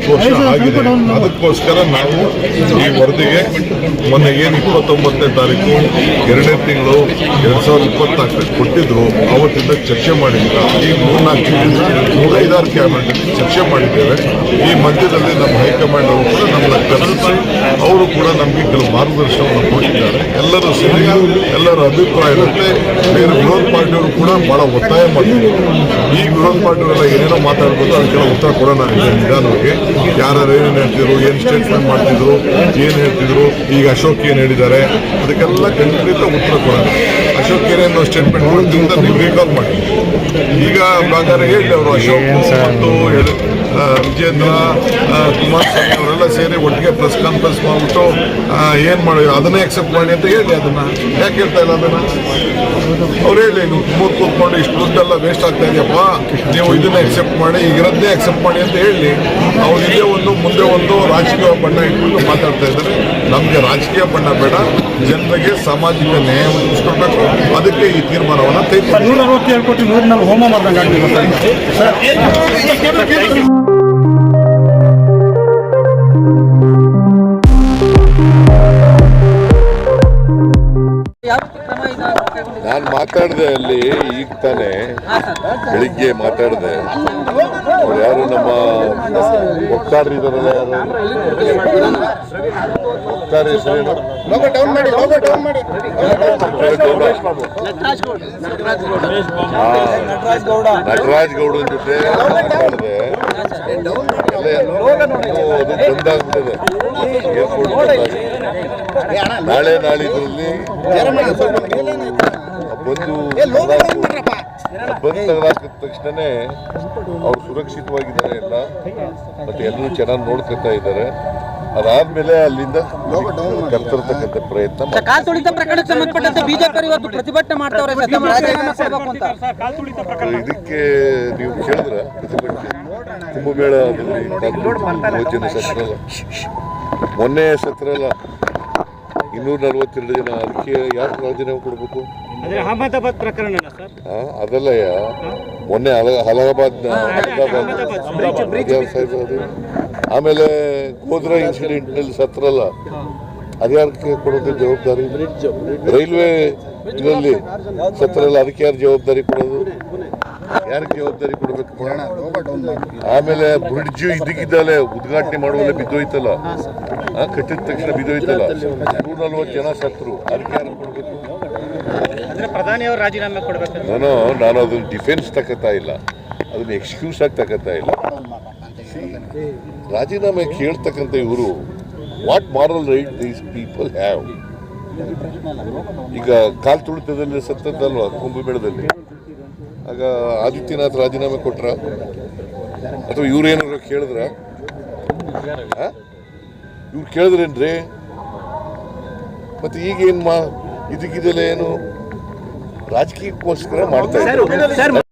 10 ವರ್ಷ ಆಗಿದೆ. ಅದಕ್ಕೋಸ್ಕರ ನಾವು ಈ ವರದಿಗೆ ಮೊನ್ನೆ ಏನು 29ನೇ ತಾರೀಕು 2ನೇ ತಿಂಗಳು 2024 ಕೊಟ್ಟಿದ್ರು, ಆವತ್ತಿಂದ ಚರ್ಚೆ ಮಾಡಿಲ್ಲ. ಈ 3-4 ಕ್ಯಾಬಿನೆಟ್ ಚರ್ಚೆ ಮಾಡಿದ್ದೇವೆ. ಈ ಮಧ್ಯದಲ್ಲಿ ನಮ್ಮ ಹೈಕಮಾಂಡ್ ಅವರು ಕೂಡ ನಮ್ಮನ್ನ ಕರೆಸಿ ಅವರು ಕೂಡ ನಮಗೆ ಕೆಲವು ಮಾರ್ಗದರ್ಶನವನ್ನು ಕೊಟ್ಟಿದ್ದಾರೆ. ಎಲ್ಲರೂ ಸೇರಿ ಎಲ್ಲರ ಅಭಿಪ್ರಾಯದಂತೆ ಬೇರೆ ವಿರೋಧ ಪಾರ್ಟಿಯವರು ಕೂಡ ಬಹಳ ಒತ್ತಾಯ ಮಾಡ್ತಿದ್ರು. ಈ ವಿರೋಧ ಪಾರ್ಟಿಯವರೆಲ್ಲ ಏನೇನೋ ಮಾತಾಡ್ಬೋದು, ಅದಕ್ಕೆಲ್ಲ ಉತ್ತರ ಕೊಡೋಣ ನಿಧಾನವಾಗಿ. ಯಾರು ಏನೇನು ಹೇಳ್ತಿದ್ರು, ಏನು ಸ್ಟೇಟ್ಮೆಂಟ್ ಮಾಡ್ತಿದ್ರು, ಏನು ಹೇಳ್ತಿದ್ರು, ಈಗ ಅಶೋಕ್ ಏನು ಹೇಳಿದ್ದಾರೆ, ಅದಕ್ಕೆಲ್ಲ ಖಂಡಿತ ಉತ್ತರ ಕೊಡೋಣ. ಅಶೋಕ್ ಏನೇನು ಸ್ಟೇಟ್ಮೆಂಟ್ ಮಾಡೋದ್ರಿಂದ ನೀವು ರೀಕಾಲ್ ಮಾಡಿ. ಈಗ ಹಾಗಾದ್ರೆ ಹೇಳಿ ಅವರು ಅಶೋಕ್ ಮತ್ತು ವಿಜೇಂದ್ರ, ಕುಮಾರಸ್ವಾಮಿ ಅವರೆಲ್ಲ ಸೇರಿ ಒಟ್ಟಿಗೆ ಪ್ರೆಸ್ ಕಾನ್ಫರೆನ್ಸ್ ಮಾಡಿಬಿಟ್ಟು ಏನು ಮಾಡಿ ಅದನ್ನೇ ಅಕ್ಸೆಪ್ಟ್ ಮಾಡಿ ಅಂತ ಹೇಳಿ. ಅದನ್ನು ಯಾಕೆ ಹೇಳ್ತಾ ಇಲ್ಲ? ಅದನ್ನು ಅವ್ರು ಹೇಳಿ, ನೀವು ಕೂತ್ಕೊಂಡು ಇಷ್ಟು ದುಡ್ಡೆಲ್ಲ ವೇಸ್ಟ್ ಆಗ್ತಾ ಇದೆಯಪ್ಪ, ನೀವು ಇದನ್ನೇ ಅಕ್ಸೆಪ್ಟ್ ಮಾಡಿ, ಈಗಿರೋದನ್ನೇ ಅಕ್ಸೆಪ್ಟ್ ಮಾಡಿ ಅಂತ ಹೇಳಿ. ಅವ್ರು ಇಲ್ಲೇ ಒಂದು ಮುಂದೆ ಒಂದು ರಾಜಕೀಯ ಬಣ್ಣ ಇಟ್ಕೊಂಡು ಮಾತಾಡ್ತಾ ಇದ್ದಾರೆ. ನಮಗೆ ರಾಜಕೀಯ ಬಣ್ಣ ಬೇಡ, ಜನರಿಗೆ ಸಾಮಾಜಿಕ ನ್ಯಾಯ ಒದಗಿಸ್ಕೊಳ್ಬೇಕು. ಅದಕ್ಕೆ ಈ ತೀರ್ಮಾನವನ್ನು ತೆಗೆದುಕೊಂಡು 167 ಕೋಟಿ ಮೂರನಲ್ಲಿ ಹೋಮ ಮಾಡ್ದಂಗೆ ನಾನು ಮಾತಾಡಿದೆ ಅಲ್ಲಿ, ಈಗ ತಾನೇ ಬೆಳಿಗ್ಗೆ ಮಾತಾಡಿದೆ. ಅವ್ರು ಯಾರು ನಮ್ಮ ವಕ್ತಾರರಿದ್ದಾರಲ್ಲ, ವಕ್ತಾರ ಹೆಸರೇನು? ನಟರಾಜ್ ಗೌಡನ ಜೊತೆ ಮಾತಾಡಿದೆ. ಅದು ಬಂದಾಗ್ಬಿಟ್ಟಿದೆ ಏರ್ಪೋರ್ಟ್. ನಾಳೆ ನಾಳಿದ್ರಲ್ಲಿ ಬಂದು ತಗಲಾಕಿದ ತಕ್ಷಣನೇ ಅವ್ರು ಸುರಕ್ಷಿತವಾಗಿದ್ದಾರೆ ಎಲ್ಲ, ಮತ್ತೆ ಎಲ್ಲರೂ ಚೆನ್ನಾಗಿ ನೋಡ್ಕೊತಾ ಇದ್ದಾರೆ. ಅದಾದ್ಮೇಲೆ ಅಲ್ಲಿಂದ ಕರ್ತರ್ತಕ್ಕಂಥ ಪ್ರಯತ್ನ. ಇದಕ್ಕೆ ನೀವು ಕೇಳಿದ್ರ ಪ್ರತಿಭಟನೆ ಕುಂಭಮೇಳ ಭೋಜನ ಸತ್ರ ಮೊನ್ನೆ ಸತ್ರ ಅಲ್ಲ, 242 ಜನ. ಅದಕ್ಕೆ ಯಾಕೆ ರಾಜೀನಾಮೆ ಕೊಡ್ಬೇಕು? ಅಹಮದಾಬಾದ್ ಪ್ರಕರಣ ಅದಲ್ಲಯ್ಯ, ಮೊನ್ನೆ ಅಲಹಾಬಾದ್ ಆಮೇಲೆ ಗೋಧ್ರಾ ಇನ್ಸಿಡೆಂಟ್ ನಲ್ಲಿ ಸತ್ರಲ್ಲ, ಅದ್ಯಾರಕ್ಕೆ ಕೊಡೋದು ಜವಾಬ್ದಾರಿ? ರೈಲ್ವೆ ಇದರಲ್ಲಿ ಸತ್ರಲ್ಲ, ಅದಕ್ಕೆ ಯಾರು ಜವಾಬ್ದಾರಿ ಕೊಡೋದು? ಯಾರಿಗೆ ಜವಾಬ್ದಾರಿ ಕೊಡಬೇಕು? ಆಮೇಲೆ ಬ್ರಿಡ್ಜ್ ಇದಕ್ಕಿದ್ದಲ್ಲೇ ಉದ್ಘಾಟನೆ ಮಾಡುವಲ್ಲೇ ಬಿದ್ದೋಯ್ತಲ್ಲ, ಕಟ್ಟಿದ ತಕ್ಷಣ ಬಿದ್ದೋಯ್ತಲ್ಲ, 140 ಜನ ಸತ್ರು, ಅದಕ್ಕೆ ಯಾರು ಕೊಡಬೇಕು? ಪ್ರಧಾನಿಯವರು ರಾಜೀನಾಮೆ ಕೊಡಬೇಕು. ನಾನು ಅದನ್ನ ಡಿಫೆನ್ಸ್ ತಗೋತಾ ಇಲ್ಲ, ಅದನ್ನ ಎಕ್ಸ್ಕ್ಯೂಸ್ ಆಗಿ ತಗೋತಾ ಇಲ್ಲ. ರಾಜೀನಾಮೆ ಕೇಳ್ತಕ್ಕಂಥ ಇವರು what moral write these people have? ಈಗ ಕಾಲ್ ತುಳಿತದಲ್ಲಿ ಸತ್ತದ್ದಲ್ವಾ ಕುಂಭಮೇಳದಲ್ಲಿ? ಆಗ ಆದಿತ್ಯನಾಥ್ ರಾಜೀನಾಮೆ ಕೊಟ್ರ ಅಥವಾ ಇವ್ರೇನಾದ್ರು ಕೇಳಿದ್ರ? ಇವ್ರು ಕೇಳಿದ್ರೇನ್ರಿ? ಮತ್ತೆ ಈಗೇನು ಇದಕ್ಕಿದೆಲ್ಲ ಏನು ರಾಜಕೀಯಕ್ಕೋಸ್ಕರ ಮಾಡ್ತಾ ಇದ್ದಾರೆ.